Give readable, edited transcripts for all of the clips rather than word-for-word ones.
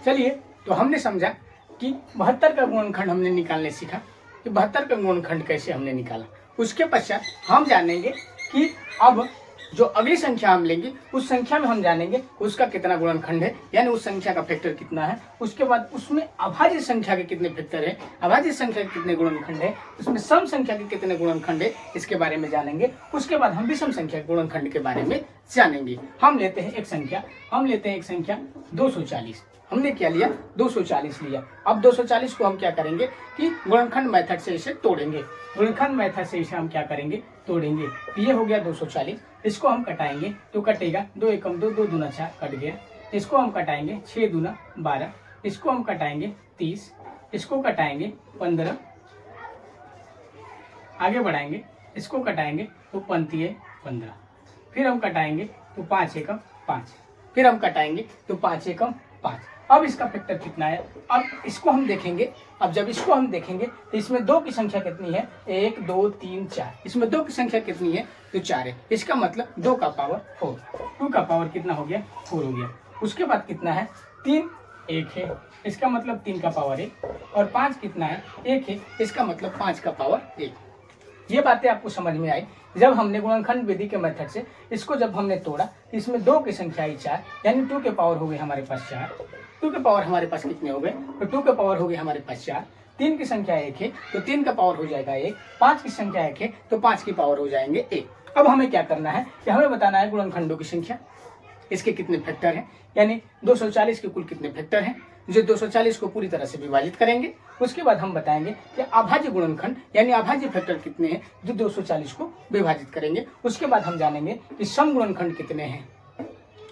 चलिए, तो हमने समझा कि 72 का गुणनखंड हमने निकालने सीखा कि 72 का गुणनखंड कैसे हमने निकाला। उसके पश्चात हम जानेंगे कि अब जो अगली संख्या हम लेंगे उस संख्या में हम जानेंगे उसका कितना गुणनखंड है, यानी उस संख्या का फैक्टर कितना है। उसके बाद उसमें अभाज्य संख्या के कितने फैक्टर है, अभाज्य संख्या के कितने गुणनखंड है, उसमें सम संख्या के कितने गुणनखंड है, इसके बारे में जानेंगे। उसके बाद हम विषम संख्या के गुणनखंड के बारे में जानेंगे। हम लेते हैं एक संख्या 240। हमने क्या लिया, 240 लिया। अब 240 को हम क्या करेंगे कि गुणनखंड मेथड से इसे तोड़ेंगे। गुणनखंड मेथड से इसे हम क्या करेंगे, तोड़ेंगे। ये हो गया 240, इसको हम कटाएंगे तो कटेगा 2 एकम 2, 2 दूना 4 कट गया। इसको हम कटाएंगे 6 दूना 12, इसको हम कटाएंगे 30, इसको कटाएंगे 15, आगे बढ़ाएंगे, इसको कटाएंगे तो 15, फिर हम कटाएंगे तो 5 एकम 5, फिर हम कटाएंगे तो 5 एकम 5। अब इसका फैक्टर कितना है, अब इसको हम देखेंगे। अब जब इसको हम देखेंगे तो इसमें 2 की संख्या कितनी है, 1 2 3 4, इसमें 2 की संख्या कितनी है तो 4 है। इसका मतलब 2 का पावर 4, 2 का पावर कितना हो गया, 4 हो गया। उसके बाद कितना है, 3 1 है, इसका मतलब 3 का पावर 1, और 5 कितना है, 1 है, इसका मतलब 5 का पावर 1। ये बातें आपको समझ में आई जब हमने गुणनखंड विधि के मेथड से इसको जब हमने तोड़ा। इसमें 2 की संख्या आई 4, यानी 2 के पावर हो गए हमारे पास 4। 2 के पावर हमारे पास कितने हो गए, तो 2 के पावर हो गए हमारे पास 4। 3 की संख्या 1 है तो 3 का पावर हो जाएगा 1। 5 की संख्या 1 है तो 5 की पावर हो जाएंगे 1। अब हमें क्या करना है कि हमें बताना है गुणनखंडों की संख्या, इसके कितने फैक्टर हैं, यानी 240 के कुल कितने फैक्टर हैं, जो 240 को पूरी तरह से विभाजित करेंगे। उसके बाद हम बताएंगे कि अभाज्य गुणनखंड यानी अभाज्य फैक्टर कितने हैं जो 240 को विभाजित करेंगे। उसके बाद हम जानेंगे कि सम गुणनखंड कितने हैं,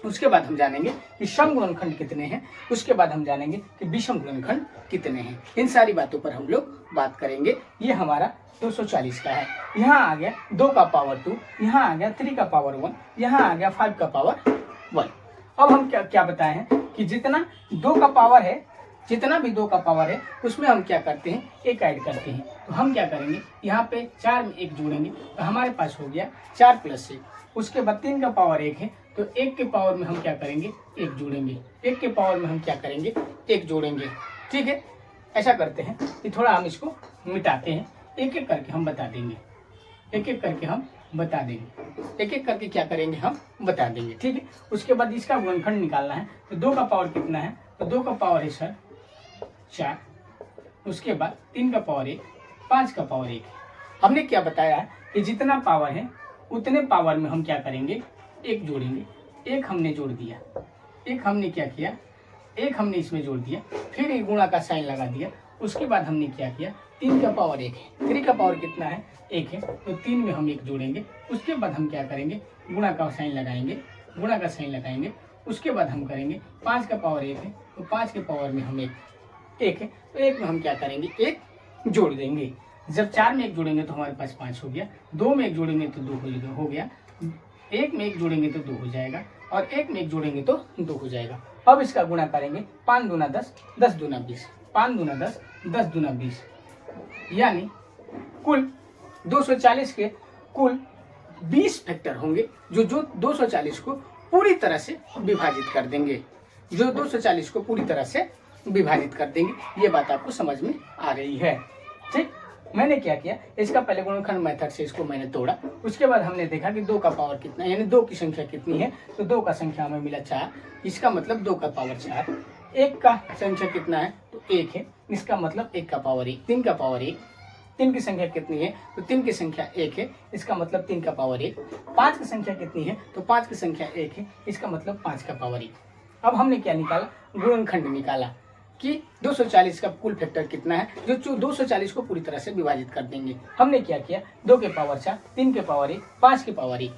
उसके बाद हम जानेंगे कि सम गुणनखंड कितने हैं, उसके बाद हम जानेंगे कि विषम गुणनखंड कितने हैं। इन सारी बातों पर हम लोग बात करेंगे। ये हमारा 240 का है। यहाँ आ गया 2 का पावर 2, यहाँ आ गया 3 का पावर 1, यहाँ आ गया 5 का पावर 1। अब हम क्या बताए हैं कि जितना 2 का पावर है, जितना भी 2 का पावर है उसमें हम क्या करते हैं, 1 ऐड करते हैं। तो हम क्या करेंगे, यहाँ पे 4 में 1 जोड़ेंगे तो हमारे पास हो गया 4 + 1। उसके बाद 3 का पावर 1 है तो 1 के पावर में हम क्या करेंगे, 1 जोड़ेंगे। 1 के पावर में हम क्या करेंगे, 1 जोड़ेंगे। ठीक है, ऐसा करते हैं कि थोड़ा हम इसको मिटाते हैं, एक एक करके हम बता देंगे, एक एक करके हम बता देंगे, एक एक करके क्या करेंगे, हम बता देंगे। ठीक है, उसके बाद इसका गुणनखंड निकालना है। तो 2 का पावर कितना है, तो 2 का पावर है सर 4, उसके बाद 3 का पावर 1, 5 का पावर 1। हमने क्या बताया है कि जितना पावर है उतने पावर में हम क्या करेंगे, 1 जोड़ेंगे। 1 हमने जोड़ दिया, 1 हमने क्या किया, 1 हमने इसमें जोड़ दिया, फिर एक गुणा का साइन लगा दिया। उसके बाद हमने क्या किया, 3 का पावर 1 है, 3 का पावर कितना है, 1 है, तो 3 में हम 1 जोड़ेंगे। उसके बाद हम क्या करेंगे, गुणा का साइन लगाएंगे, गुणा का साइन लगाएंगे। उसके बाद हम करेंगे 5 का पावर 1 है तो 5 के पावर में हम 1 है तो 1 में हम क्या करेंगे, 1 जोड़ देंगे। जब 4 में 1 जोड़ेंगे तो हमारे पास 5 हो गया, 2 में 1 जोड़ेंगे तो 2 हो गया, 1 में 1 जोड़ेंगे तो 2 हो जाएगा, और 1 में 1 जोड़ेंगे तो 2 हो जाएगा। अब इसका गुणा करेंगे, 5 दूना 10, 10 दूना 20, 5 दूना 10, 10 दूना 20, यानी कुल 240 के कुल 20 फैक्टर होंगे जो 240 को पूरी तरह से विभाजित कर देंगे, जो 240 को पूरी तरह से विभाजित कर देंगे। ये बात आपको समझ में आ रही है। ठीक, मैंने क्या किया, इसका पहले गुणनखंड मेथड से इसको मैंने तोड़ा। उसके बाद हमने देखा कि 2 का पावर कितना है, यानी 2 की संख्या कितनी है, तो 2 का संख्या हमें मिला 4, इसका मतलब 2 का पावर 4। 1 का संख्या कितना है, तो 1 है, इसका मतलब 1 का पावर 1। 3 का पावर 1, 3 की संख्या कितनी है, तो 3 की संख्या 1 है, इसका मतलब 3 का पावर 1। 5 की संख्या कितनी है, तो 5 की संख्या 1 है, इसका मतलब 5 का पावर 1। अब हमने क्या निकाला, गुणनखंड निकाला कि 240 का कुल फैक्टर कितना है जो 240 को पूरी तरह से विभाजित कर देंगे। हमने क्या किया, 2 के पावर 4, 3 के पावर 1, 5 के पावर 1।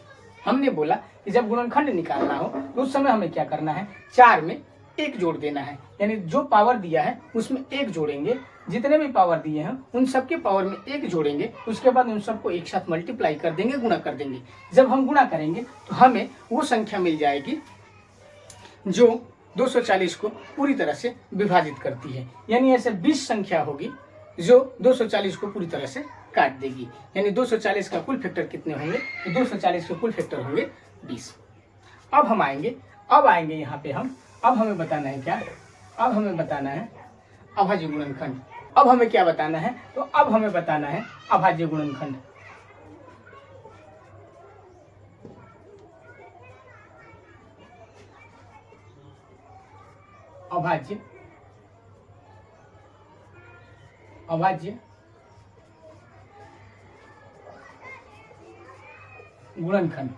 हमने बोला कि जब गुणनखंड निकालना हो तो उस समय हमें क्या करना है, 4 में 1 जोड़ देना है, यानी जो पावर दिया है उसमें 1 जोड़ेंगे। जितने भी पावर दिए हैं उन सबके पावर में 1 जोड़ेंगे। उसके बाद उन सबको एक साथ मल्टीप्लाई कर देंगे, गुणा कर देंगे। जब हम गुणा करेंगे तो हमें वो संख्या मिल जाएगी जो 240 को पूरी तरह से विभाजित करती है, यानी ऐसे 20 संख्या होगी जो 240 को पूरी तरह से काट देगी। यानी 240 का कुल फैक्टर कितने होंगे, तो 240 के कुल फैक्टर होंगे 20। अब हम आएंगे, अब आएंगे यहाँ पे हम, अब हमें बताना है क्या अब हमें बताना है अभाज्य गुणनखंड। अब हमें क्या बताना है, तो अब हमें बताना है अभाज्य गुणनखंड। अभाज्य गुणनखंड।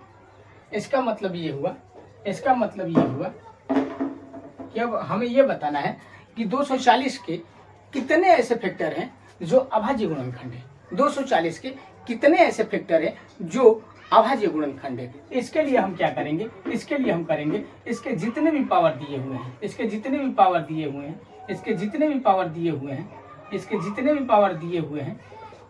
इसका मतलब ये हुआ कि अब हमें ये बताना है कि 240 के कितने ऐसे फैक्टर हैं जो अभाज्य गुणनखंड है। 240 के कितने ऐसे फैक्टर हैं जो अभाज्य गुणनखंड है। इसके लिए हम क्या करेंगे, इसके लिए हम करेंगे इसके जितने भी पावर दिए हुए हैं, इसके जितने भी पावर दिए हुए हैं,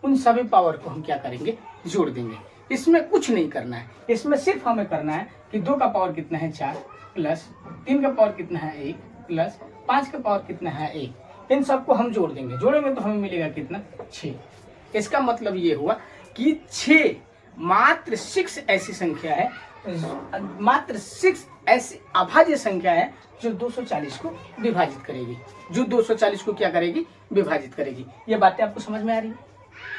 उन सभी पावर को हम क्या करेंगे, जोड़ देंगे। इसमें कुछ नहीं करना है, इसमें सिर्फ हमें करना है कि 2 का पावर कितना है 4 प्लस 3 का पावर कितना है 1 प्लस 5 का पावर कितना है 1। इन सबको हम जोड़ देंगे, जोड़ेंगे तो हमें मिलेगा कितना 6। इसका मतलब ये हुआ कि 6 मात्र 6 ऐसी संख्या है, मात्र 6 ऐसी अभाज्य संख्या है जो 240 को विभाजित करेगी, जो 240 को क्या करेगी, विभाजित करेगी। ये बातें आपको समझ में आ रही है?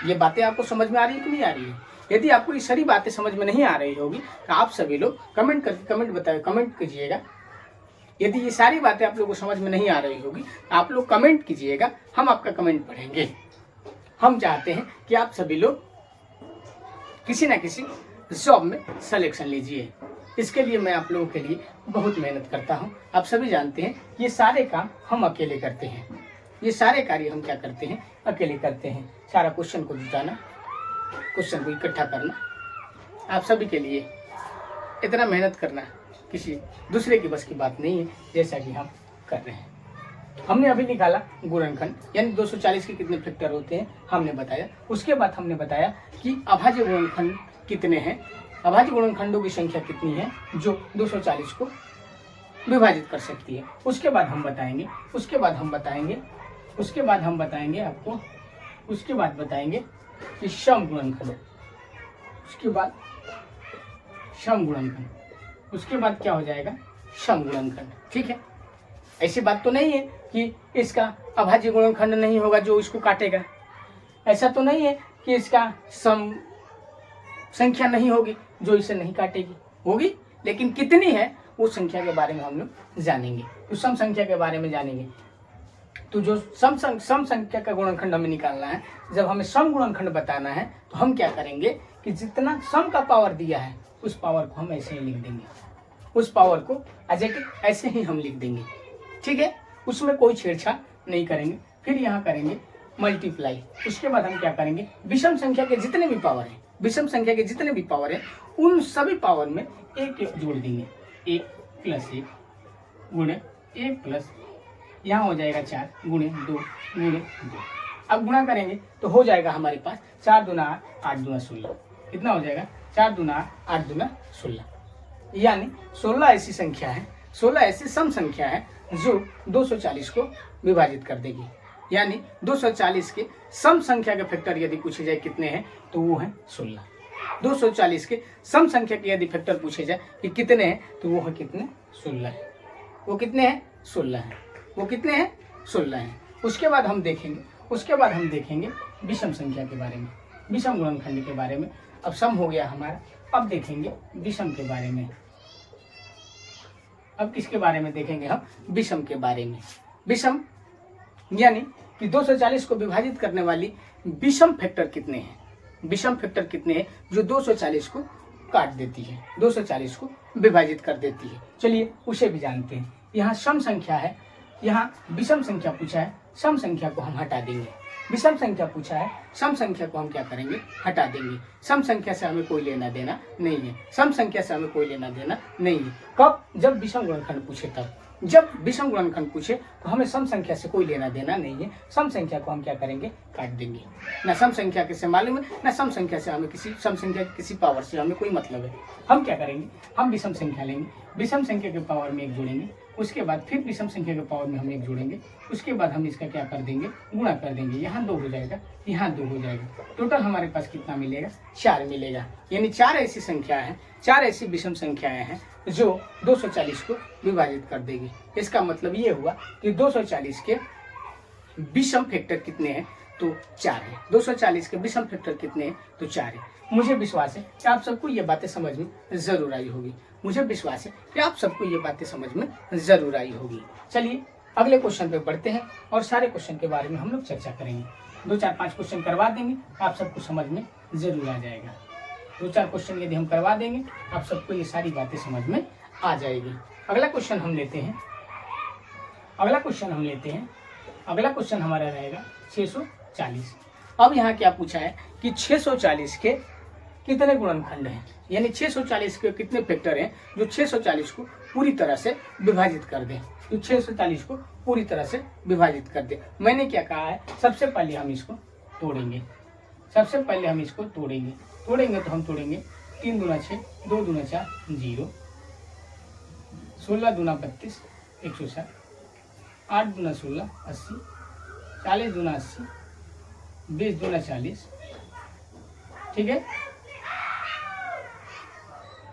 ये बातें आपको समझ में आ रही है कि नहीं आ रही है? यदि आपको ये सारी बातें समझ में नहीं आ रही होगी तो आप सभी लोग कमेंट कीजिएगा। यदि ये सारी बातें आप लोगों को समझ में नहीं आ रही होगी तो आप लोग कमेंट कीजिएगा, हम आपका कमेंट पढ़ेंगे। हम चाहते हैं कि आप सभी लोग किसी ना किसी जॉब में सिलेक्शन लीजिए। इसके लिए मैं आप लोगों के लिए बहुत मेहनत करता हूं। आप सभी जानते हैं ये सारे काम हम अकेले करते हैं, ये सारे कार्य हम क्या करते हैं, अकेले करते हैं। सारा क्वेश्चन को जुटाना, क्वेश्चन को इकट्ठा करना, आप सभी के लिए इतना मेहनत करना किसी दूसरे की बस की बात नहीं है, जैसा कि हम कर रहे हैं। हमने अभी निकाला गुणनखंड, यानी 240 के कितने फैक्टर होते हैं हमने बताया। उसके बाद हमने बताया कि अभाज्य गुणनखंड कितने हैं, अभाज्य गुणनखंडों की संख्या कितनी है जो 240 को विभाजित कर सकती है। उसके बाद हम बताएंगे कि सम गुणनखंड, उसके बाद सम गुणनखंड, उसके बाद क्या हो जाएगा, सम गुणनखंड। ठीक है, ऐसी बात तो नहीं है कि इसका अभाज्य गुणनखंड नहीं होगा जो इसको काटेगा, ऐसा तो नहीं है कि इसका सम संख्या नहीं होगी जो इसे नहीं काटेगी, होगी, लेकिन कितनी है वो संख्या के बारे में हम लोग जानेंगे। तो सम संख्या के बारे में जानेंगे, तो जो सम संख्या का गुणनखंड हमें निकालना है, जब हमें सम गुणनखंड बताना है तो हम क्या करेंगे कि जितना सम का पावर दिया है उस पावर को हम ऐसे ही लिख देंगे, उस पावर को ऐसे ही हम लिख देंगे। ठीक है, उसमें कोई छेड़छाड़ नहीं करेंगे। फिर यहाँ करेंगे मल्टीप्लाई। उसके बाद हम क्या करेंगे, विषम संख्या के जितने भी पावर हैं, विषम संख्या के जितने भी पावर हैं उन सभी पावर में एक जोड़ देंगे। 1 + 1 गुणे 1 प्लस यहाँ हो जाएगा 4 गुणे 2 गुणे 2। अब गुणा करेंगे तो हो जाएगा हमारे पास 4 दूना 8, 8 दूना 16। कितना हो जाएगा, 4 दूना 8 दूना 16, यानी 16 ऐसी संख्या है, 16 ऐसी सम संख्या है जो 240 को विभाजित कर देगी। यानी 240 के सम संख्या के फैक्टर यदि पूछे जाए कितने हैं तो वो है 16। 240 के सम संख्या के यदि फैक्टर पूछे जाए कि कितने हैं तो वो है कितने, 16 है। वो कितने हैं, 16 है। वो कितने हैं, 16 हैं। उसके बाद हम देखेंगे विषम संख्या के बारे में, विषम गुणनखंड के बारे में। अब सम हो गया हमारा, अब देखेंगे विषम के बारे में। अब किसके बारे में देखेंगे हम, विषम के बारे में। विषम यानी कि 240 को विभाजित करने वाली विषम फैक्टर कितने हैं, विषम फैक्टर कितने हैं जो 240 को काट देती है, 240 को विभाजित कर देती है। चलिए उसे भी जानते हैं। यहाँ सम संख्या है, यहाँ विषम संख्या पूछा है, सम संख्या को हम हटा देंगे। विषम संख्या पूछा है, सम संख्या को हम क्या करेंगे, हटा देंगे। सम संख्या से हमें कोई लेना देना नहीं है, सम संख्या से हमें कोई लेना देना नहीं है। कब, जब विषम गुणनखंड पूछे तब। जब विषम गुणनखंड पूछे तो हमें सम संख्या से कोई लेना देना नहीं है, सम संख्या को हम क्या करेंगे, काट देंगे। ना सम संख्या किसे मालूम है, ना सम संख्या से हमें सम संख्या की किसी पावर से हमें कोई मतलब है। हम क्या करेंगे, हम विषम संख्या लेंगे, विषम संख्या के पावर में 1 जोड़ेंगे, उसके बाद फिर विषम संख्या के पावर में हम 1 जोड़ेंगे, उसके बाद हम इसका क्या कर देंगे, गुणा कर देंगे। यहाँ 2 हो जाएगा, यहाँ 2 हो जाएगा, टोटल हमारे पास कितना मिलेगा, 4 मिलेगा। यानी 4 ऐसी संख्या है, 4 ऐसी विषम संख्याएं हैं जो 240 को विभाजित कर देगी। इसका मतलब ये हुआ कि 240 के विषम फैक्टर कितने हैं, तो 4 है। 240 के विषम फैक्टर कितने हैं, तो 4 है। मुझे विश्वास है कि आप सबको ये बातें समझ में जरूर आई होगी। मुझे विश्वास है कि आप सबको ये बातें समझ में जरूर आई होगी। चलिए अगले क्वेश्चन पे बढ़ते हैं और सारे क्वेश्चन के बारे में हम लोग चर्चा करेंगे। 2-4-5 क्वेश्चन करवा देंगे, आप सबको समझ में जरूर आ जाएगा। 2-4 क्वेश्चन यदि हम करवा देंगे, आप सबको ये सारी बातें समझ में आ जाएगी। अगला क्वेश्चन हम लेते हैं। अगला क्वेश्चन हमारा रहेगा 640। अब यहाँ क्या पूछा है कि 640 के कितने गुणनखंड हैं, यानी 640 के कितने फैक्टर हैं जो 640 को पूरी तरह से विभाजित कर दें। तो 640 को पूरी तरह से विभाजित कर दें। मैंने क्या कहा है, सबसे पहले हम इसको तोड़ेंगे। तोड़ेंगे तो हम तोड़ेंगे 3 दूना 6, 2 दूना 4, 0, 16 दूना 32, 160, 8 दूना 16, 80, 40 दूना 80, 20 दूना 40, ठीक है,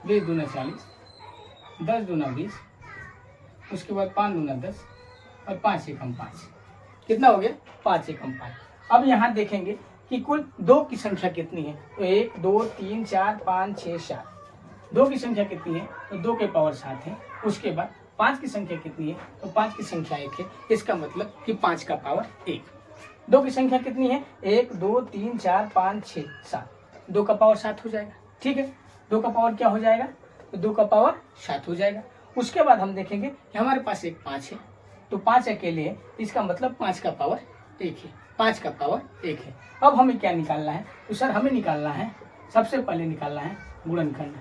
20 दूना 40, 10 दूना 20, उसके बाद 5 दूना 10 और 5 एकम 5। कितना हो गया, 5 एकम 5। अब यहाँ देखेंगे कि कुल 2 की संख्या कितनी है, तो 1 2 3 4 5 6 7। 2 की संख्या कितनी है, तो 2 के पावर 7 है। उसके बाद 5 की संख्या कितनी है, तो 5 की संख्या 1 है। इसका मतलब कि 5 का पावर 1। 2 की संख्या कितनी है, 1 2 3 4 5 6 7। 2 का पावर 7 हो जाएगा, ठीक है। 2 का पावर क्या हो जाएगा, तो 2 का पावर 7 हो जाएगा। उसके बाद हम देखेंगे कि हमारे पास एक 5 है, तो 5 अकेले है, इसका मतलब 5 का पावर 1 है। 5 का पावर 1 है। अब हमें क्या निकालना है, तो सर हमें निकालना है, सबसे पहले निकालना है गुणनखंड।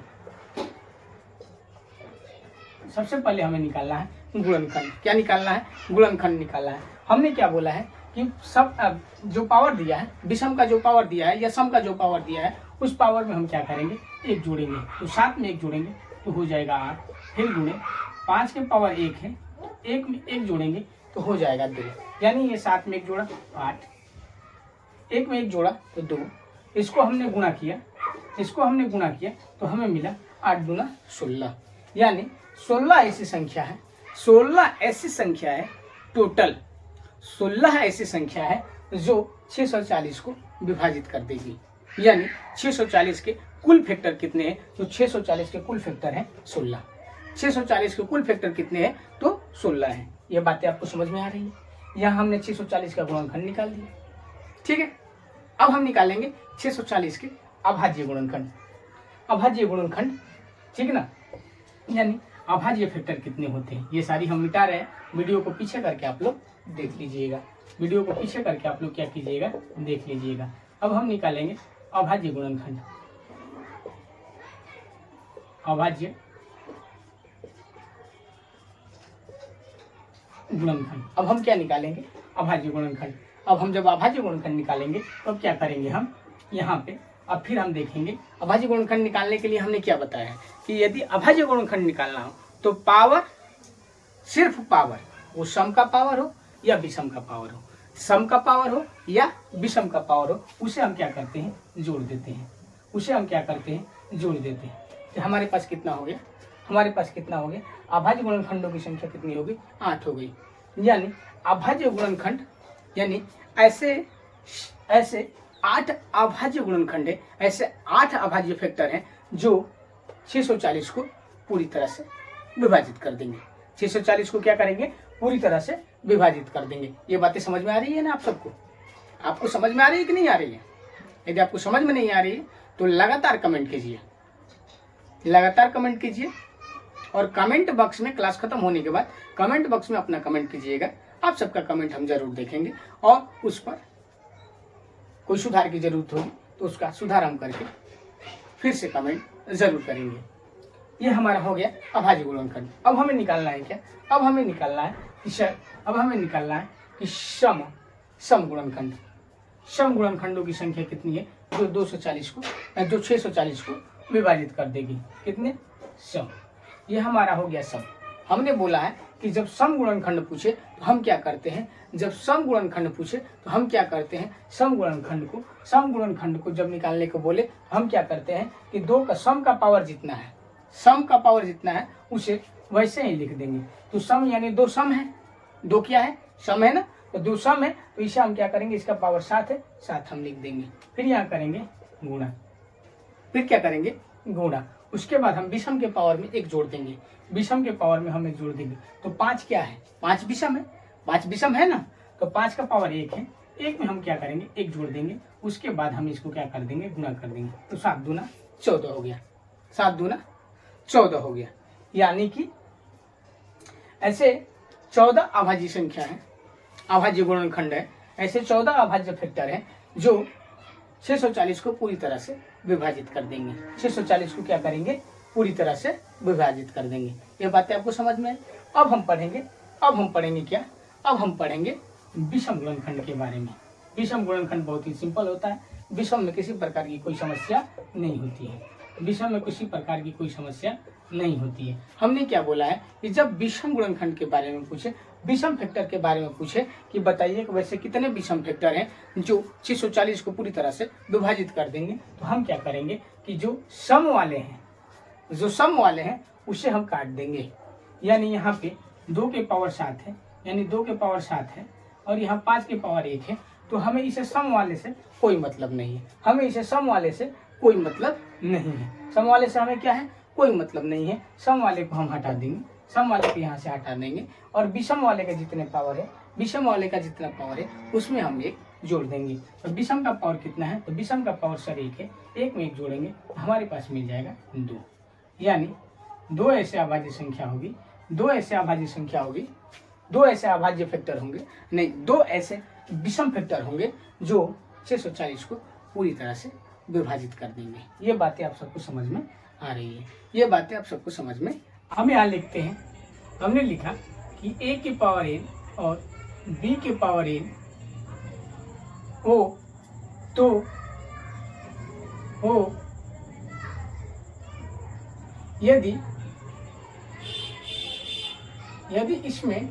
क्या निकालना है, गुणनखंड निकालना है। हमने क्या बोला है कि सब जो पावर दिया है, विषम का जो पावर दिया है या सम का जो पावर दिया है, उस पावर में हम क्या करेंगे, 1 जोड़ेंगे। तो 7 में 1 जोड़ेंगे तो हो जाएगा 8। फिर गुणे 5 के पावर 1 है, 1 में 1 जोड़ेंगे तो हो जाएगा 2। यानी ये 7 में 1 जोड़ा 8, 1 में 1 जोड़ा तो 2। इसको हमने गुणा किया तो हमें मिला 8 दूना 16। यानी 16 ऐसी संख्या है, 16 ऐसी संख्या है, टोटल 16 ऐसी संख्या है जो 640 को विभाजित कर देगी। यानी 640 के कुल फैक्टर कितने हैं, तो 640 के कुल फैक्टर हैं 16। 640 के कुल फैक्टर कितने हैं, तो 16 है। ये बातें आपको समझ में आ रही है। यहाँ हमने 640 का गुणनखंड निकाल दिया, ठीक है। अब हम निकालेंगे 640 के अभाज्य गुणनखंड, ठीक है ना। यानी अभाज्य फैक्टर कितने होते हैं, ये सारी हम मिटा रहे हैं। वीडियो को पीछे करके आप लोग देख लीजिएगा, क्या कीजिएगा, देख लीजिएगा। अब हम निकालेंगे अभाज्य गुणनखंड। अब हम क्या निकालेंगे, अभाज्य गुणनखंड। अब हम जब अभाज्य गुणनखंड निकालेंगे तो अब क्या करेंगे हम यहाँ पे, अब फिर हम देखेंगे अभाज्य गुणनखंड निकालने के लिए हमने क्या बताया है कि यदि अभाज्य गुणनखंड निकालना हो तो पावर, सिर्फ पावर, वो सम का पावर हो या विषम का पावर हो, सम का पावर हो या विषम का पावर हो, उसे हम क्या करते हैं, जोड़ देते हैं। तो हमारे पास कितना हो गया, अभाज्य गुणनखंडों की संख्या कितनी होगी, 8 हो गई। यानी अभाज्य गुणनखंड, यानी ऐसे 8 अभाज्य गुणनखंड है, ऐसे 8 अभाज्य फैक्टर हैं जो 640 को पूरी तरह से विभाजित कर देंगे। 640 को क्या करेंगे, पूरी तरह से विभाजित कर देंगे। ये बातें समझ में आ रही है ना आप सबको? आपको समझ में आ रही है कि नहीं आ रही है? यदि आपको समझ में नहीं आ रही है तो लगातार कमेंट कीजिए, और कमेंट बॉक्स में, क्लास खत्म होने के बाद कमेंट बॉक्स में अपना कमेंट कीजिएगा। आप सबका कमेंट हम जरूर देखेंगे और उस पर कोई सुधार की जरूरत होगी तो उसका सुधार हम करके फिर से कमेंट जरूर करेंगे। ये हमारा हो गया अभाज्य गुणनखंड। अब हमें निकालना है क्या, अब हमें निकालना है कि सम गुणनखंड। सम गुणनखंडों की संख्या कितनी है, जो 640 को विभाजित कर देगी। कितने, सम। ये हमारा हो गया सम। हमने बोला है कि जब सम गुणनखंड पूछे तो हम क्या करते हैं, सम गुणनखंड को जब निकालने को बोले हम क्या करते हैं कि 2 का सम का पावर जितना है, सम का पावर जितना है उसे वैसे ही लिख देंगे। तो सम यानी दो सम है, दो क्या है, सम है ना, तो दो सम है, तो इसे हम क्या करेंगे, इसका पावर 7 है, 7 हम लिख देंगे। फिर यहाँ करेंगे गुणा, फिर क्या करेंगे गुणा, उसके बाद हम विषम के पावर में एक जोड़ देंगे, विषम के पावर में हम एक जोड़ देंगे। तो 5 क्या है, 5 विषम है, 5 विषम है ना, तो 5 का पावर 1 है, एक में हम क्या करेंगे एक जोड़ देंगे, उसके बाद हम इसको क्या कर देंगे गुणा कर देंगे। तो 7 दूना 14 हो गया, 7 दूना 14 हो गया। यानी कि ऐसे 14 अभाज्य संख्या है, अभाज्य गुणनखंड है, ऐसे 14 अभाज्य फैक्टर है जो 640 को पूरी तरह से विभाजित कर देंगे। 640 को क्या करेंगे, पूरी तरह से विभाजित कर देंगे। ये बातें आपको समझ में आई। अब हम पढ़ेंगे क्या, अब हम पढ़ेंगे विषम गुणनखंड के बारे में। विषम गुणनखंड बहुत ही सिंपल होता है, विषम में किसी प्रकार की कोई समस्या नहीं होती है, विषम में किसी प्रकार की कोई समस्या नहीं होती है। हमने क्या बोला है कि जब विषम गुणनखंड के बारे में पूछे, विषम फैक्टर के बारे में पूछे कि बताइए कि वैसे कितने विषम फैक्टर हैं जो 640 को पूरी तरह से विभाजित कर देंगे, तो हम क्या करेंगे कि जो सम वाले हैं उसे हम काट देंगे। यानी यहाँ पे 2 के पावर 7 है, यानी 2 के पावर 7 है, और यहाँ 5 के पावर 1 है, तो हमें इसे सम वाले से कोई मतलब नहीं है, हमें इसे सम वाले से कोई मतलब नहीं है, सम वाले से हमें क्या है कोई मतलब नहीं है। सम वाले को हम हटा देंगे, सम वाले को यहाँ से हटा देंगे, और विषम वाले का जितने पावर है, विषम वाले का जितना पावर है उसमें हम एक जोड़ देंगे। तो विषम का पावर कितना है, तो विषम का पावर सर 1 है, एक में एक जोड़ेंगे तो हमारे पास मिल जाएगा 2। यानी 2 ऐसे अभाज्य संख्या होगी, 2 ऐसे अभाज्य संख्या होगी, 2 ऐसे अभाज्य फैक्टर होंगे, नहीं 2 ऐसे विषम फैक्टर होंगे जो 640 को पूरी तरह से विभाजित कर देंगे। ये बातें आप सबको समझ में आ रही है, ये बातें आप सबको समझ में। हम यहाँ लिखते हैं, हमने लिखा कि a की पावर n और b की पावर n हो तो यदि इसमें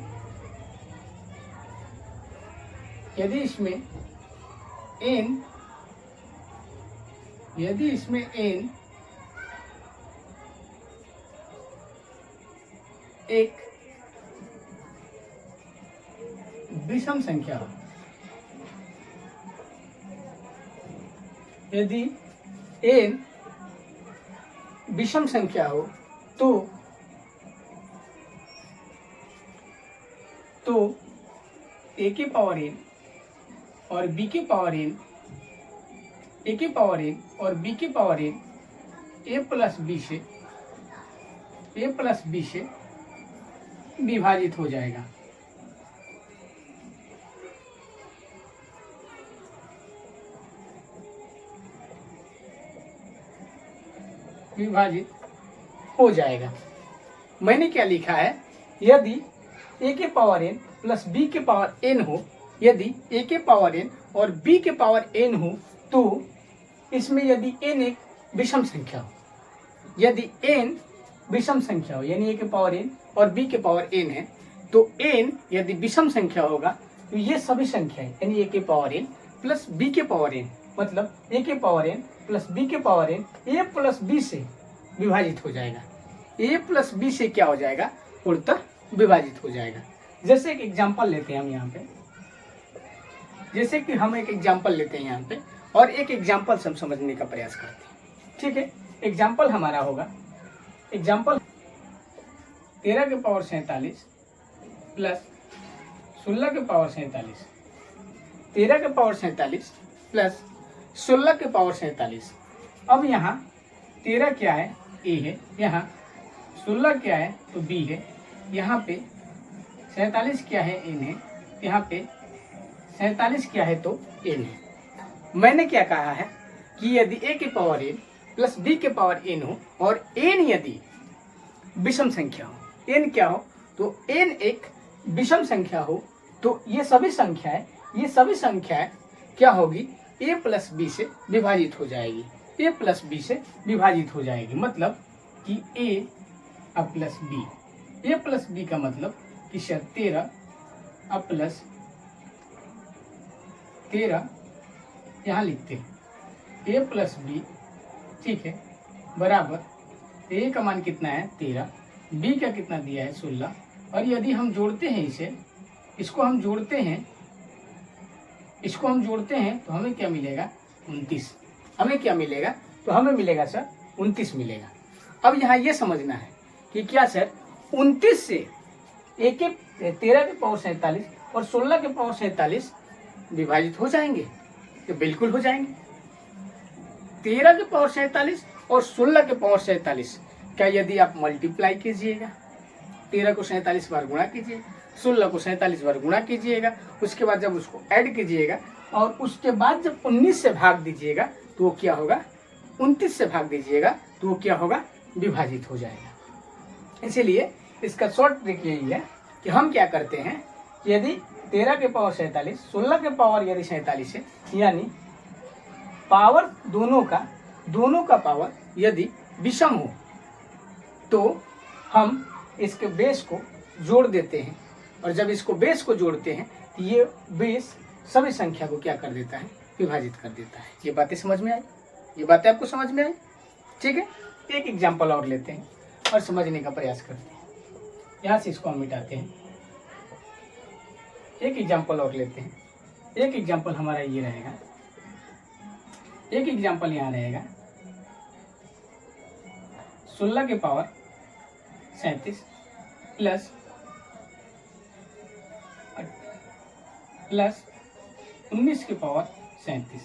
n एक विषम संख्या हो, यदि n विषम संख्या हो तो a के पावर n और b के पावर n, a के पावर n और b के power n a plus b से विभाजित हो जाएगा। विभाजित हो जाएगा। मैंने क्या लिखा है, यदि a के पावर n प्लस b के पावर n हो, यदि a के पावर n और b के पावर n हो तो इसमें यदि n एक विषम संख्या हो, यदि n विषम संख्या हो, यानी a के पावर n और b के पावर n है, तो n यदि विषम संख्या होगा तो ये सभी संख्याएं यानी a के पावर n प्लस b के पावर n, मतलब a के पावर n प्लस b के power n a plus b से विभाजित हो जाएगा। a प्लस b से क्या हो जाएगा, पूर्णतः विभाजित हो जाएगा। जैसे एक एग्जाम्पल लेते हैं हम यहाँ पे, जैसे कि हम एक एग्जाम्पल लेते हैं यहाँ पे और एक एग्जाम्पल से हम समझने का प्रयास करते हैं। ठीक है, एग्जाम्पल हमारा होगा, एग्जाम्पल 13 के पावर 47 प्लस 16 के पावर 47, 13 के पावर 47 प्लस 16 के पावर 47। अब यहाँ 13 क्या है, a है, यहाँ 16 क्या है तो b है, यहाँ पे 47 क्या है, n है, यहाँ पे 47 क्या है तो n है। मैंने क्या कहा है कि यदि a के पावर n प्लस b के पावर n हो और n यदि विषम संख्या हो, n क्या हो तो n एक विषम संख्या हो, तो ये सभी संख्याएं क्या होगी, a प्लस b से विभाजित हो जाएगी, a प्लस b से विभाजित हो जाएगी। मतलब कि a प्लस b का मतलब कि 13 प्लस 13 यहाँ लिखते हैं a प्लस b, ठीक है, बराबर तो ए का मान कितना है 13, बी का कितना दिया है 16, और यदि हम जोड़ते हैं इसको हम जोड़ते हैं तो हमें क्या मिलेगा 29। हमें क्या मिलेगा, तो हमें मिलेगा सर 29 मिलेगा। अब यहाँ ये समझना है कि क्या सर 29 से 13 के पावर 47 और 16 के पावर 47 विभाजित हो जाएंगे, तो बिल्कुल हो जाएंगे। 13 के पावर 47 और 16 के पावर 47 क्या यदि आप मल्टीप्लाई कीजिएगा, 13 को 47 बार गुणा कीजिए, 16 को 47 बार गुणा कीजिएगा, उसके बाद जब उसको ऐड कीजिएगा और उसके बाद जब 19 से भाग दीजिएगा तो वो क्या होगा, 29 से भाग दीजिएगा तो वो क्या होगा, विभाजित हो जाएगा। इसीलिए इसका शॉर्ट ट्रिक यही है कि हम क्या करते हैं, यदि 13 के पावर 47 16 के पावर यदि 47 है, यानी पावर दोनों का पावर यदि विषम हो तो हम इसके बेस को जोड़ देते हैं, और जब इसको बेस को जोड़ते हैं तो ये बेस सभी संख्या को क्या कर देता है, विभाजित कर देता है। ये बातें समझ में आई, ये बातें आपको समझ में आई, ठीक है। एक एग्जांपल और लेते हैं और समझने का प्रयास करते हैं। यहाँ से इसको हम मिटाते हैं, एक एग्जांपल और लेते हैं। एक एग्जांपल हमारा ये रहेगा, एक एग्जांपल यहाँ रहेगा 16 के पावर 37 प्लस 19 के पावर 37,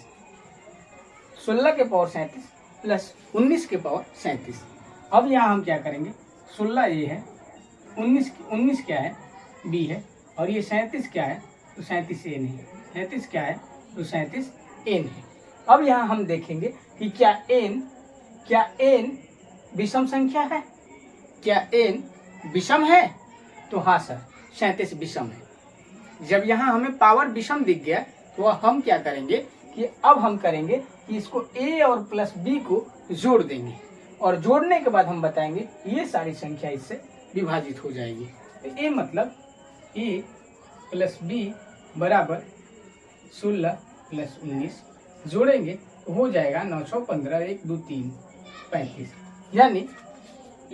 16 के पावर 37 प्लस 19 के पावर 37। अब यहाँ हम क्या करेंगे, 16 ए है, 19 क्या है बी है, और ये 37 क्या है तो 37 एन है, 37 क्या है तो 37 एन है। अब यहाँ हम देखेंगे कि क्या एन विषम संख्या है, क्या एन विषम है, तो हाँ सर 37 विषम है। जब यहाँ हमें पावर विषम दिख गया तो हम क्या करेंगे कि अब हम करेंगे कि इसको a और प्लस b को जोड़ देंगे, और जोड़ने के बाद हम बताएंगे ये सारी संख्या इससे विभाजित हो जाएगी। तो a मतलब a प्लस b बराबर 16 प्लस 19, जोड़ेंगे तो हो जाएगा 9 6 15 1 2 3 35, यानी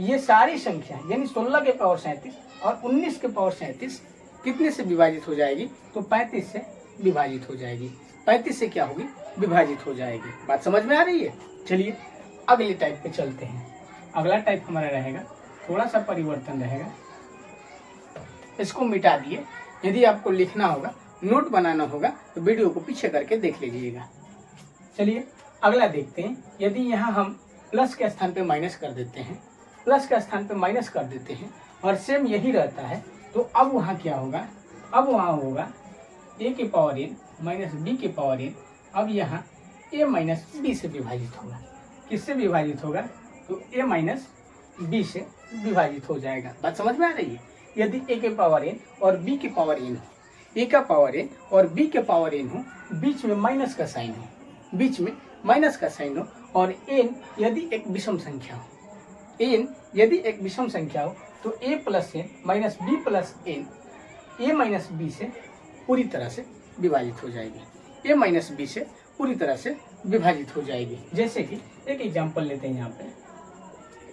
ये सारी संख्या यानी 16 के पावर 37 और 19 के पावर 37 कितने से विभाजित हो जाएगी, तो 35 से विभाजित हो जाएगी। 35 से क्या होगी, विभाजित हो जाएगी। बात समझ में आ रही है। चलिए अगले टाइप पे चलते हैं। अगला टाइप हमारा रहेगा, थोड़ा सा परिवर्तन रहेगा, इसको मिटा दिए। यदि आपको लिखना होगा, नोट बनाना होगा तो वीडियो को पीछे करके देख लीजिएगा। चलिए अगला देखते हैं। यदि यहाँ हम प्लस के स्थान पे माइनस कर देते हैं, प्लस के स्थान पे माइनस कर देते हैं और सेम यही रहता है, तो अब वहाँ क्या होगा, अब वहाँ होगा a के पावर n माइनस b के पावर n। अब यहाँ a माइनस b से विभाजित होगा। किससे विभाजित होगा, तो a माइनस b से विभाजित हो जाएगा। बात समझ में आ रही है। यदि a के पावर n और b के पावर n हो, a का पावर n और b के पावर n हो, बीच में माइनस का साइन हो, बीच में माइनस का साइन हो, और n यदि एक विषम संख्या हो, n यदि एक विषम संख्या हो तो a plus n minus b plus n a minus b से पूरी तरह से विभाजित हो जाएगी। a माइनस b से पूरी तरह से विभाजित हो जाएगी। जैसे कि एक एग्जांपल लेते हैं। यहाँ पे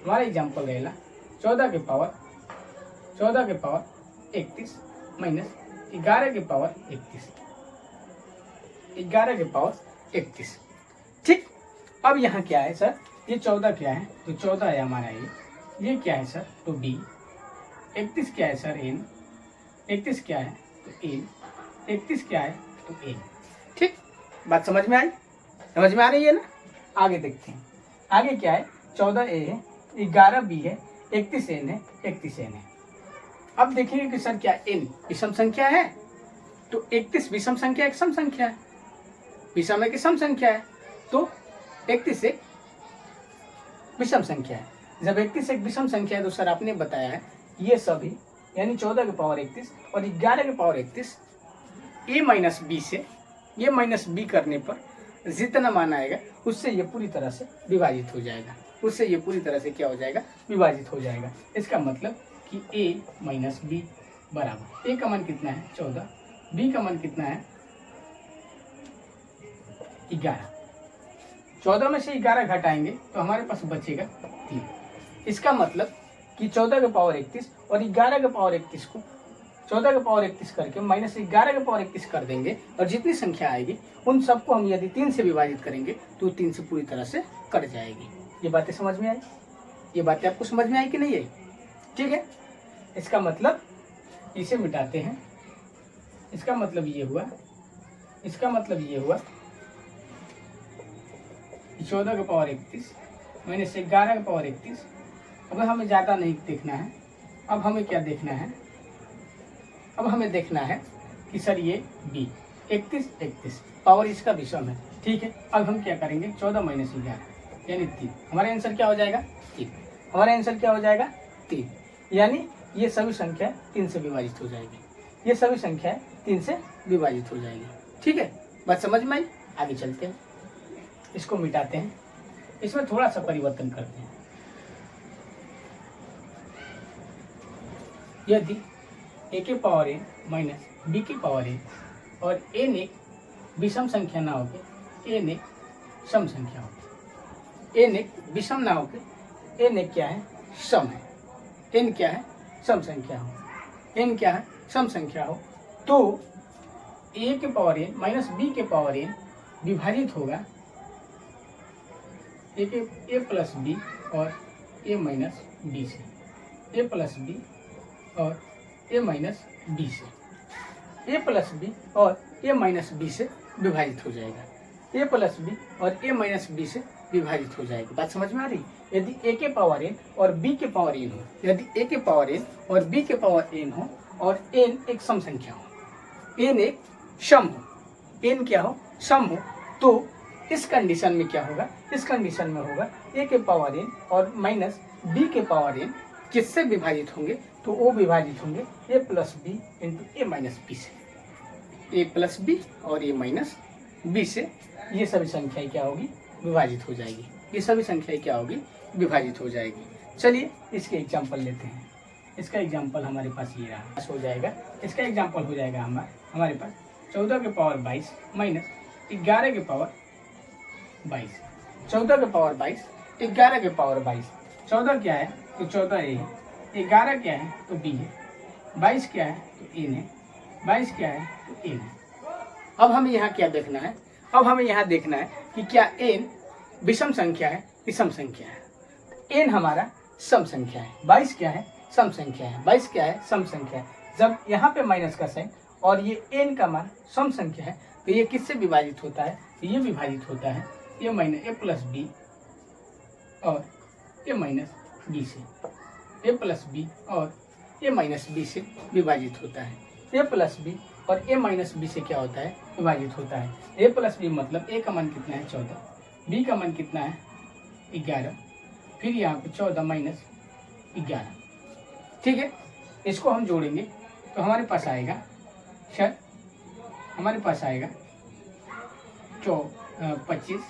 हमारा एग्जांपल रहेगा 14 के पावर 31 माइनस 11 के पावर 31, 11 के पावर 31। ठीक। अब यहाँ क्या है सर, ये 14 क्या है, तो 14 है हमारा ये क्या है सर, तो d। 31 क्या है सर, n। 31 क्या है तो n। 31 क्या है तो n। ठीक, बात समझ में आई, समझ में आ रही है ना। आगे देखते हैं। आगे क्या है, 14 a है, 11 b है, 31 n है, 31 n है। अब देखेंगे कि सर क्या n विषम संख्या है, तो 31 विषम संख्या एक सम संख्या है, विषम एक सम संख्या है, तो 31 एक विषम संख्या है। जब 31 एक विषम संख्या है तो सर आपने बताया है ये सभी यानी 14 के पावर 31 और 11 के पावर 31 a माइनस b से ये माइनस b करने पर जितना मान आएगा उससे ये पूरी तरह से विभाजित हो जाएगा, उससे ये पूरी तरह से क्या हो जाएगा, विभाजित हो जाएगा। इसका मतलब कि a माइनस b बराबर a का मान कितना है 14, b का मान कितना है 11। 14 में से 11 घटाएंगे तो हमारे पास बचेगा 3। इसका मतलब कि 14 के पावर 31 और 11 के पावर 31 को 14 के पावर 31 करके माइनस 11 के पावर 31 कर देंगे और जितनी संख्या आएगी उन सबको हम यदि 3 से विभाजित करेंगे तो 3 से पूरी तरह से कट जाएगी। ये बातें समझ में आई? ये बातें आपको समझ में आई कि नहीं आई? ठीक है, इसका मतलब इसे मिटाते हैं। इसका मतलब ये हुआ, इसका मतलब ये हुआ 14 के पावर 31 माइनस 11 के पावर 31। अब हमें ज़्यादा नहीं देखना है, अब हमें क्या देखना है? अब हमें देखना है कि सर ये b 31 पावर इसका भी सम है। ठीक है, अब हम क्या करेंगे 14 माइनस 11 यानी 3। हमारा आंसर क्या हो जाएगा? 3। हमारा आंसर क्या हो जाएगा? 3। यानी ये सभी संख्या 3 से विभाजित हो जाएगी। ये सभी संख्या 3 से विभाजित हो जाएगी। ठीक है, बात समझ में आई? आगे चलते हैं, इसको मिटाते हैं, इसमें थोड़ा सा परिवर्तन करते हैं। यदि a के पावर n माइनस b के पावर n और n एक विषम संख्या ना होके n एक सम संख्या हो, n एक विषम ना होके n एक क्या है? सम है। n क्या है? सम संख्या हो। n क्या है? सम संख्या हो तो a के पावर n माइनस b के पावर n विभाजित होगा a प्लस b और a माइनस b से। a प्लस b और a माइनस b से। a प्लस b और a माइनस b से विभाजित हो जाएगा। a प्लस b और a माइनस b से विभाजित हो जाएगा। बात समझ में आ रही? यदि a के पावर n और b के पावर n हो, यदि a के पावर n और b के पावर n हो और n एक सम संख्या हो, n एक सम हो, n क्या हो? सम हो, तो इस कंडीशन में क्या होगा? इस कंडीशन में होगा a के पावर n और माइनस b के पावर n किससे विभाजित होंगे? तो वो विभाजित होंगे a plus B into A minus B से। a प्लस बी और a माइनस बी से ये सभी संख्याएं क्या होगी? विभाजित हो जाएगी। ये सभी संख्याएं क्या होगी? विभाजित हो जाएगी। चलिए इसके एग्जाम्पल लेते हैं। इसका एग्जाम्पल हमारे पास ये रहा हो जाएगा। इसका एग्जाम्पल हो जाएगा हमारे पास 14 के पावर 22 माइनस 11 के पावर 22। 14 के पावर 22, 11 के पावर 22। 14 क्या है? तो 14 a है। 11 क्या है? तो b है। 22 क्या है? तो n है। 22 क्या है? तो n है। अब हमें यहाँ क्या देखना है? अब हमें यहाँ देखना है कि क्या n विषम संख्या है कि सम संख्या है। n हमारा सम संख्या है। 22 क्या है? सम संख्या है। 22 क्या है? सम संख्या है। जब यहाँ पे माइनस का साइन और ये n का मान सम संख्या है तो ये किससे विभाजित होता है? तो ये विभाजित होता है a minus a plus B और a माइनस बी से। a प्लस बी और a माइनस बी से विभाजित होता है। a प्लस बी और a माइनस बी से क्या होता है? विभाजित होता है। a प्लस बी मतलब a का मान कितना है? 14। b का मान कितना है? 11। फिर यहाँ पे 14 माइनस 11। ठीक है, इसको हम जोड़ेंगे तो हमारे पास आएगा सर, हमारे पास आएगा 25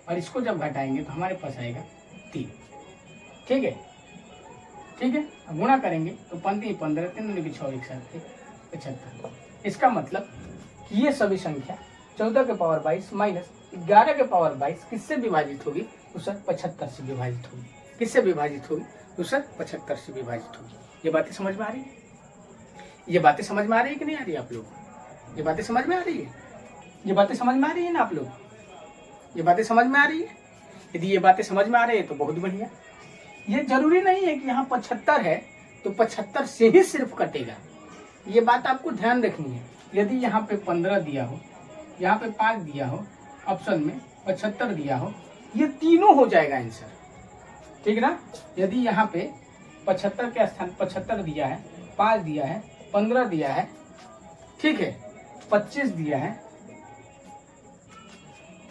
और इसको जब घटाएंगे तो हमारे पास आएगा 3। ठीक है, ठीक है, गुणा करेंगे तो 15 15 3 6 1 7 75। इसका मतलब कि ये सभी संख्या 14 के पावर 22 माइनस 11 के पावर 22 किससे विभाजित होगी? तो सर 75 से विभाजित होगी। किससे विभाजित होगी? तो सर 75 से विभाजित होगी। ये बातें समझ में आ रही है? ये बातें समझ में आ रही है कि नहीं आ रही है आप लोग? ये बातें समझ में आ रही है? ये बातें समझ में आ रही है ना आप लोग? ये बातें समझ में आ रही है? यदि ये बातें समझ में आ रही है तो बहुत बढ़िया। ये जरूरी नहीं है कि यहाँ 75 है तो 75 से ही सिर्फ कटेगा। ये बात आपको ध्यान रखनी है। यदि यहाँ पे 15 दिया हो, यहाँ पे 5 दिया हो, ऑप्शन में 75 दिया हो, ये तीनों हो जाएगा आंसर। ठीक ना? यदि यहाँ पे 75 के स्थान 75 दिया है, 5 दिया है, 15 दिया है, ठीक है, 25 दिया है,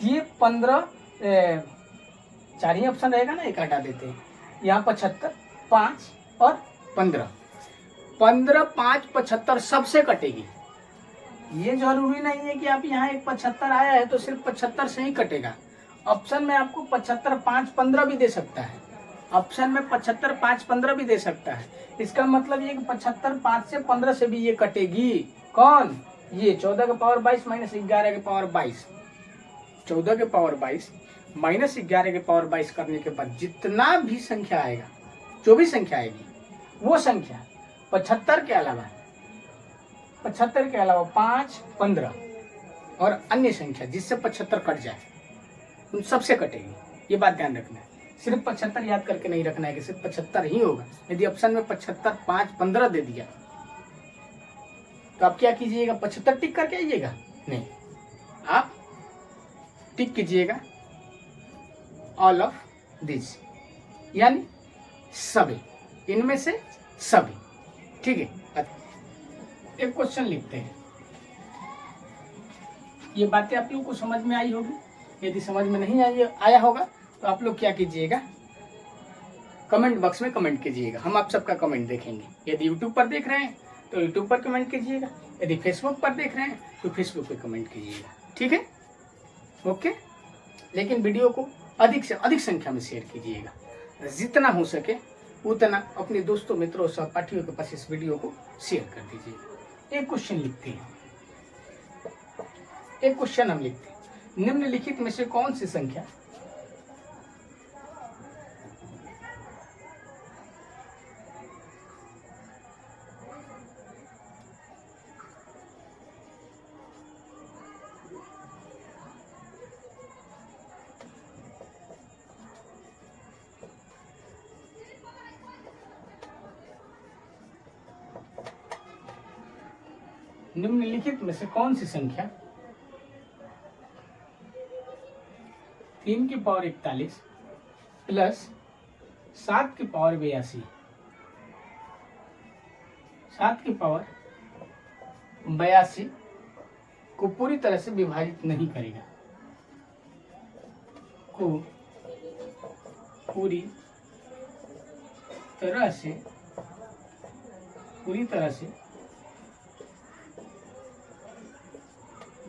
ये 15 4 ही ऑप्शन रहेगा ना, एक हटा देते हैं। यहाँ 75, 5 और 15, 15, 5, 75 सबसे कटेगी। ये जरूरी नहीं है कि आप यहाँ एक 75 आया है तो सिर्फ 75 से ही कटेगा। ऑप्शन में आपको 75, 5, 15 भी दे सकता है। ऑप्शन में 75, 5, 15 भी दे सकता है। इसका मतलब ये कि 75, 5 से 15 से भी ये कटेगी। कौन? ये 14 के पावर 22 माइनस 11 के पावर 22। 14 के पावर 22 माइनस 11 के पावर 22 करने के बाद जितना भी संख्या आएगा जो भी संख्या आएगी वो संख्या 75 के अलावा 5, 15 और अन्य संख्या जिससे 75 कट जाए उन सबसे कटेगी। ये बात ध्यान रखना है। सिर्फ 75 याद करके नहीं रखना है कि सिर्फ 75 ही होगा। यदि ऑप्शन में 75, 5, 15 दे दिया तो आप क्या कीजिएगा, 75 टिक करके आइएगा? नहीं, आप टिक कीजिएगा ऑल ऑफ दिस, यानी सभी, इनमें से सभी। ठीक है, एक क्वेश्चन लिखते हैं। ये बातें आप लोगों को समझ में आई होगी। यदि समझ में नहीं आया होगा तो आप लोग क्या कीजिएगा, कमेंट बॉक्स में कमेंट कीजिएगा। हम आप सबका कमेंट देखेंगे। यदि यूट्यूब पर देख रहे हैं तो यूट्यूब पर कमेंट कीजिएगा, यदि फेसबुक पर देख रहे हैं तो फेसबुक पर कमेंट कीजिएगा। ठीक है, ओके। लेकिन वीडियो को अधिक से अधिक संख्या में शेयर कीजिएगा, जितना हो सके उतना अपने दोस्तों, मित्रों, सहपाठियों के पास इस वीडियो को शेयर कर दीजिए। एक क्वेश्चन लिखते हैं, एक क्वेश्चन हम लिखते हैं, निम्नलिखित में से कौन सी संख्या निम्नलिखित में से कौन सी संख्या 3 की पावर 41 प्लस 7 की पावर 82, 7 की पावर 82 को पूरी तरह से विभाजित नहीं करेगा, को पूरी तरह से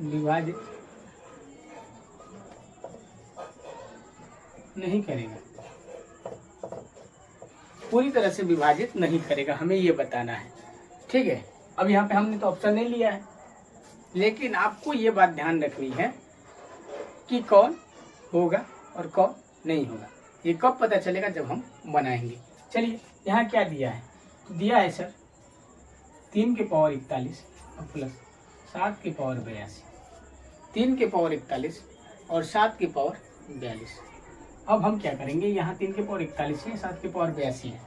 विभाजित नहीं करेगा, पूरी तरह से विभाजित नहीं करेगा, हमें ये बताना है। ठीक है, अब यहाँ पे हमने तो ऑप्शन नहीं लिया है, लेकिन आपको ये बात ध्यान रखनी है कि कौन होगा और कौन नहीं होगा। ये कब पता चलेगा, जब हम बनाएंगे। चलिए, यहाँ क्या दिया है, तो दिया है सर 3 की पावर 41 और प्लस 7 की पावर 82, 3 की पावर 41 और 7 की पावर 42। अब हम क्या करेंगे, यहाँ 3 की पावर 41 है, 7 की पावर 82 है।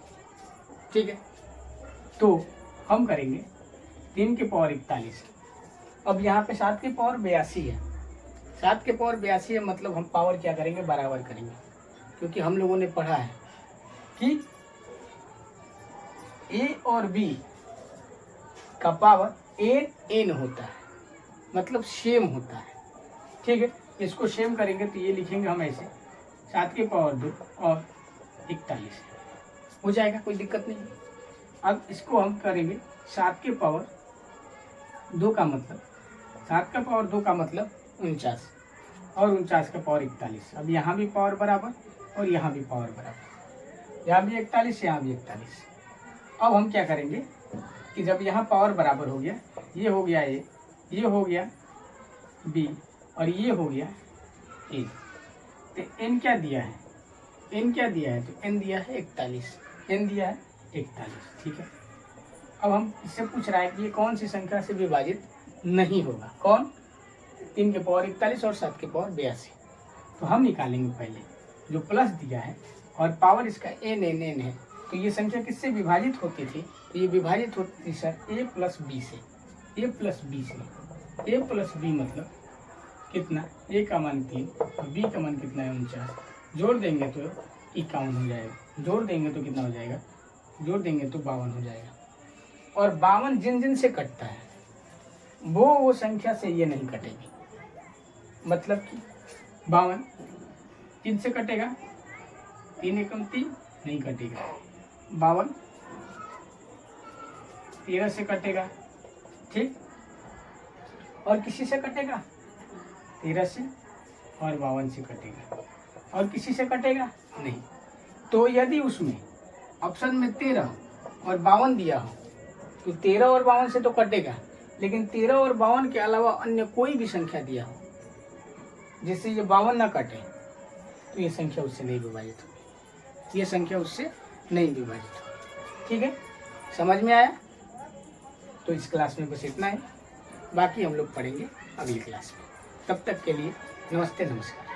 ठीक है, तो हम करेंगे 3 की पावर 41। अब यहाँ पे 7 की पावर 82 है, 7 की पावर 82 है, मतलब हम पावर क्या करेंगे, बराबर करेंगे, क्योंकि हम लोगों ने पढ़ा है कि ए और बी का पावर n होता है, मतलब सेम होता है। ठीक है, इसको सेम करेंगे तो ये लिखेंगे हम ऐसे, 7 की पावर 2 और 41 हो जाएगा, कोई दिक्कत नहीं। अब इसको हम करेंगे 7 की पावर 2 का मतलब 7 का पावर 2 का मतलब 49 और 49 का पावर 41। अब यहाँ भी पावर बराबर और यहाँ भी पावर बराबर, यहाँ भी 41, यहाँ भी 41। अब हम क्या करेंगे कि जब यहाँ पावर बराबर हो गया, ये हो गया ए, ये हो गया बी और ये हो गया ए, तो n क्या दिया है, n क्या दिया है, तो n दिया है 41, n दिया है 41। ठीक है, अब हम इससे पूछ रहा है कि ये कौन सी संख्या से विभाजित नहीं होगा, कौन, 3 की पावर 41 और 7 की पावर 82। तो हम निकालेंगे पहले जो प्लस दिया है और पावर इसका n है, तो ये संख्या किससे विभाजित होती थी, तो ये विभाजित होती थी सर a प्लस बी से, a प्लस बी से। a प्लस बी मतलब कितना, a का मान 3 और b का मान कितना है 49, जोड़ देंगे तो 51 हो जाएगा, जोड़ देंगे तो कितना हो जाएगा, जोड़ देंगे तो 52 हो जाएगा। और 52 जिन जिन से कटता है वो संख्या से ये नहीं कटेगी, मतलब कि 52 किन से कटेगा, 3 एकम 3 नहीं कटेगा, 52 13 से कटेगा। ठीक, और किसी से कटेगा, 13 से और 52 से कटेगा, और किसी से कटेगा नहीं। तो यदि उसमें ऑप्शन में 13 और 52 दिया हो तो 13 और 52 से तो कटेगा, लेकिन 13 और 52 के अलावा अन्य कोई भी संख्या दिया हो जिससे ये 52 ना कटे तो ये संख्या उससे नहीं विभाजित होगी, ये संख्या उससे नहीं विभाजित हो। ठीक है, समझ में आया? तो इस क्लास में बस इतना है, बाकी हम लोग पढ़ेंगे अगली क्लास में। तब तक के लिए नमस्ते नमस्कार।